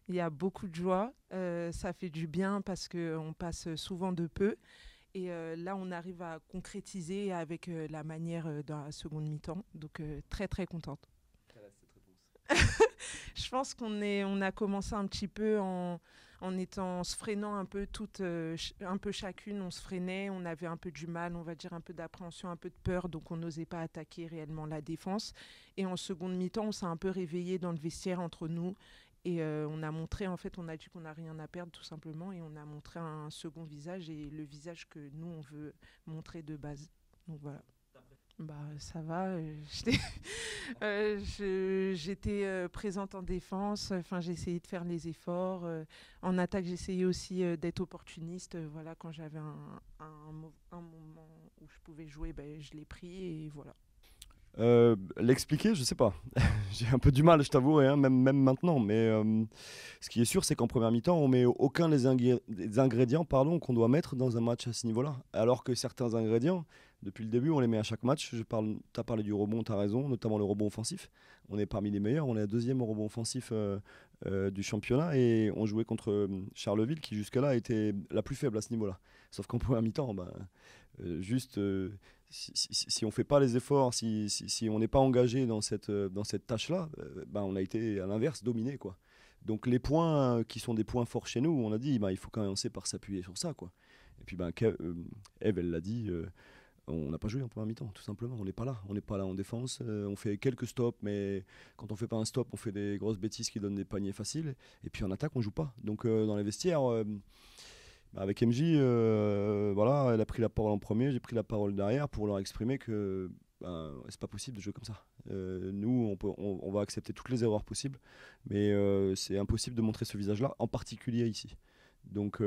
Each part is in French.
Il y a beaucoup de joie. Ça fait du bien parce qu'on passe souvent de peu. Et là, on arrive à concrétiser avec la manière dans la seconde mi-temps. Donc, très, très contente. Quelle est cette réponse? Je pense on a commencé un petit peu en se freinant un peu toutes, un peu chacune. On se freinait, on avait un peu du mal, on va dire un peu d'appréhension, un peu de peur. Donc, on n'osait pas attaquer réellement la défense. Et en seconde mi-temps, on s'est un peu réveillé dans le vestiaire entre nous. Et on a montré, en fait, on a dit qu'on n'a rien à perdre tout simplement. Et on a montré un second visage et le visage que nous, on veut montrer de base. Donc voilà. Bah, ça va. J'étais présente en défense. Enfin, j'ai essayé de faire les efforts. En attaque, j'ai essayé aussi d'être opportuniste. Voilà, quand j'avais un moment où je pouvais jouer, ben, je l'ai pris et voilà. L'expliquer, je sais pas. J'ai un peu du mal, je t'avoue, hein, même maintenant. Mais ce qui est sûr, c'est qu'en première mi-temps, on met aucun des ingrédients qu'on doit mettre dans un match à ce niveau-là. Alors que certains ingrédients, depuis le début, on les met à chaque match. Tu as parlé du rebond, tu as raison, notamment le rebond offensif. On est parmi les meilleurs. On est deuxième au rebond offensif du championnat. Et on jouait contre Charleville, qui jusque-là était la plus faible à ce niveau-là. Sauf qu'en première mi-temps, ben, juste si on ne fait pas les efforts, si on n'est pas engagé dans cette tâche-là, ben on a été à l'inverse dominé, quoi. Donc les points qui sont des points forts chez nous, on a dit, ben, il faut commencer par s'appuyer sur ça, quoi. Et puis ben, Eve, elle l'a dit, on n'a pas joué en première mi-temps, tout simplement. On n'est pas là. On n'est pas là en défense. On fait quelques stops, mais quand on fait pas un stop, on fait des grosses bêtises qui donnent des paniers faciles. Et puis en attaque, on joue pas. Donc dans les vestiaires, bah, avec MJ, voilà, elle a pris la parole en premier, j'ai pris la parole derrière pour leur exprimer que ben, c'est pas possible de jouer comme ça. Nous, on va accepter toutes les erreurs possibles, mais c'est impossible de montrer ce visage-là, en particulier ici. Donc,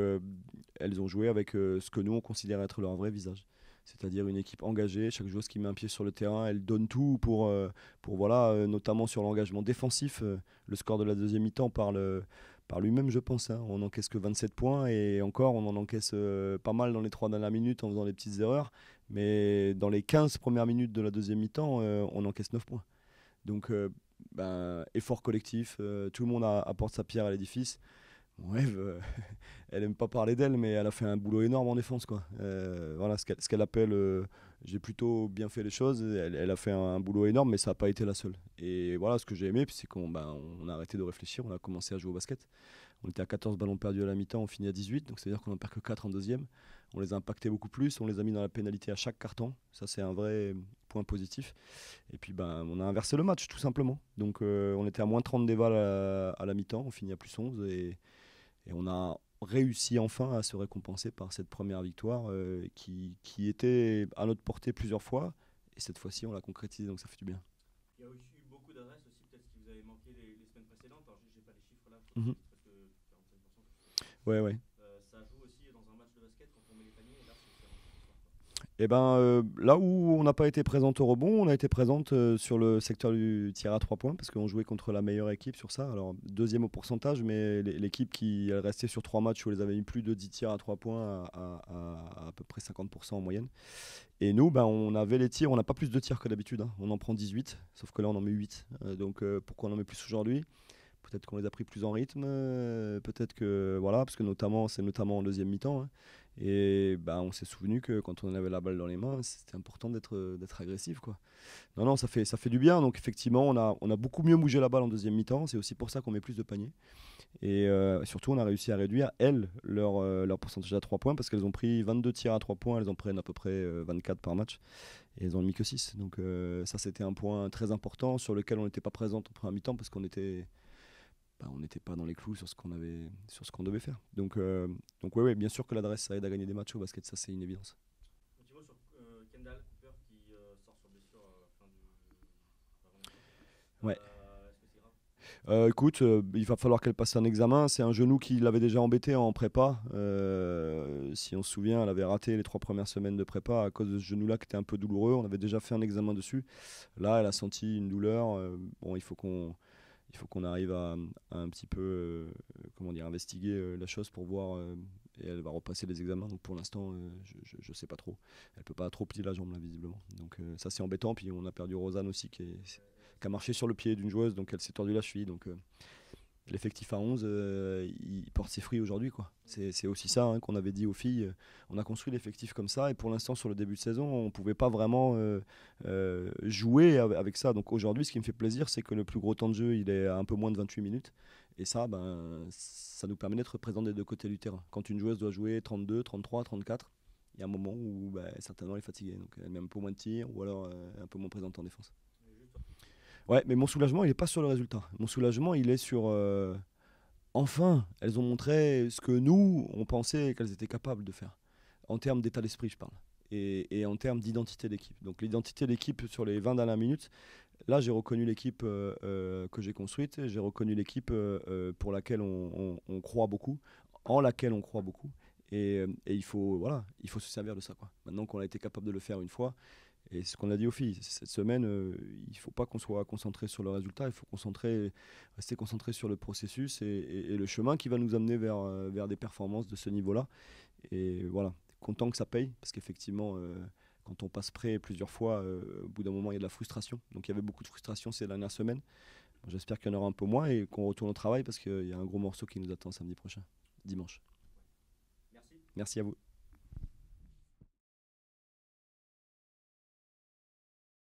elles ont joué avec ce que nous, on considère être leur vrai visage. C'est-à-dire une équipe engagée, chaque joueuse qui met un pied sur le terrain, elle donne tout pour voilà, notamment sur l'engagement défensif. Le score de la deuxième mi-temps par lui-même, je pense, hein. On n'encaisse que 27 points et encore, on en encaisse pas mal dans les 3 dernières minutes en faisant des petites erreurs. Mais dans les 15 premières minutes de la deuxième mi-temps, on encaisse 9 points. Donc, ben, effort collectif, tout le monde apporte sa pierre à l'édifice. Ouais, elle aime pas parler d'elle, mais elle a fait un boulot énorme en défense, quoi. Voilà, ce qu'elle appelle, j'ai plutôt bien fait les choses. Elle a fait un boulot énorme, mais ça n'a pas été la seule. Et voilà, ce que j'ai aimé, c'est qu'on a arrêté de réfléchir, on a commencé à jouer au basket. On était à 14 ballons perdus à la mi-temps, on finit à 18, donc c'est-à-dire qu'on en perd que 4 en deuxième. On les a impactés beaucoup plus, on les a mis dans la pénalité à chaque carton. Ça, c'est un vrai point positif. Et puis, ben, on a inversé le match, tout simplement. Donc, on était à moins 30 déval à la mi-temps, on finit à plus 11 et on a réussi enfin à se récompenser par cette première victoire qui était à notre portée plusieurs fois. Et cette fois-ci, on l'a concrétisé, donc ça fait du bien. Il y a aussi eu beaucoup d'adresses aussi, peut-être ce qui vous avait manqué les semaines précédentes. Alors, j'ai pas les chiffres là, faut Mhm. dire que c'est presque 45%, quelque chose comme ça. Ouais, ouais. Ça joue aussi dans un match de basket quand on met les paniers, et là, c'est vraiment ce soir, quoi. Et ben là où on n'a pas été présente au rebond, on a été présente sur le secteur du tir à 3 points parce qu'on jouait contre la meilleure équipe sur ça. Alors deuxième au pourcentage, mais l'équipe qui elle restait sur 3 matchs où elles avaient eu plus de 10 tirs à 3 points à peu près 50% en moyenne. Et nous, ben, on avait les tirs, on n'a pas plus de tirs que d'habitude, hein. On en prend 18, sauf que là on en met 8. Donc pourquoi on en met plus aujourd'hui? Peut-être qu'on les a pris plus en rythme, peut-être que voilà, parce que c'est notamment en deuxième mi-temps, hein. Et bah, on s'est souvenu que quand on avait la balle dans les mains, c'était important d'être agressif, quoi. Non, non, ça fait du bien. Donc effectivement, on a beaucoup mieux bougé la balle en deuxième mi-temps. C'est aussi pour ça qu'on met plus de paniers. Et surtout, on a réussi à réduire, elles, leur pourcentage à 3 points, parce qu'elles ont pris 22 tirs à 3 points, elles en prennent à peu près 24 par match, et elles en ont mis que 6. Donc ça, c'était un point très important sur lequel on n'était pas présent en première mi-temps, parce on n'était pas dans les clous sur ce qu'on devait faire. Donc ouais, ouais, bien sûr que l'adresse, ça aide à gagner des matchs au basket, ça c'est une évidence. Un petit mot sur Kendall Cooper qui sort sur blessure fin du avant mi-temps. Ouais. Est-ce que c'est grave? Écoute, il va falloir qu'elle passe un examen. C'est un genou qui l'avait déjà embêté en prépa. Si on se souvient, elle avait raté les 3 premières semaines de prépa à cause de ce genou-là qui était un peu douloureux. On avait déjà fait un examen dessus. Là, elle a senti une douleur. Bon, il faut qu'on arrive à un petit peu comment dire, investiguer la chose pour voir. Et elle va repasser les examens. Donc pour l'instant, je sais pas trop. Elle peut pas trop plier la jambe là, visiblement. Donc ça c'est embêtant. Puis on a perdu Rosanne aussi qui a marché sur le pied d'une joueuse, donc elle s'est tordue la cheville. Donc l'effectif à 11, il porte ses fruits aujourd'hui, quoi. C'est aussi ça, hein, qu'on avait dit aux filles. On a construit l'effectif comme ça, et pour l'instant, sur le début de saison, on ne pouvait pas vraiment jouer avec ça. Donc aujourd'hui, ce qui me fait plaisir, c'est que le plus gros temps de jeu, il est à un peu moins de 28 minutes. Et ça, ça nous permet d'être présents des deux côtés du terrain. Quand une joueuse doit jouer 32, 33, 34, il y a un moment où certainement elle est fatiguée. Donc elle met un peu moins de tir, ou alors un peu moins présente en défense. Ouais, mais mon soulagement, il n'est pas sur le résultat. Mon soulagement, il est sur... enfin, elles ont montré ce que nous, on pensait qu'elles étaient capables de faire. En termes d'état d'esprit, je parle. Et en termes d'identité d'équipe. Donc l'identité d'équipe sur les 20 dernières minutes, là, j'ai reconnu l'équipe que j'ai construite. J'ai reconnu l'équipe pour laquelle on croit beaucoup, en laquelle on croit beaucoup. Et il faut, voilà, il faut se servir de ça, quoi. Maintenant qu'on a été capable de le faire une fois, et ce qu'on a dit aux filles, cette semaine, il ne faut pas qu'on soit concentré sur le résultat, il faut rester concentré sur le processus et le chemin qui va nous amener vers des performances de ce niveau-là. Et voilà, content que ça paye, parce qu'effectivement, quand on passe près plusieurs fois, au bout d'un moment, il y a de la frustration. Donc il y avait beaucoup de frustration ces dernières semaines. J'espère qu'il y en aura un peu moins et qu'on retourne au travail, parce qu'il y a un gros morceau qui nous attend samedi prochain, dimanche. Merci. Merci à vous.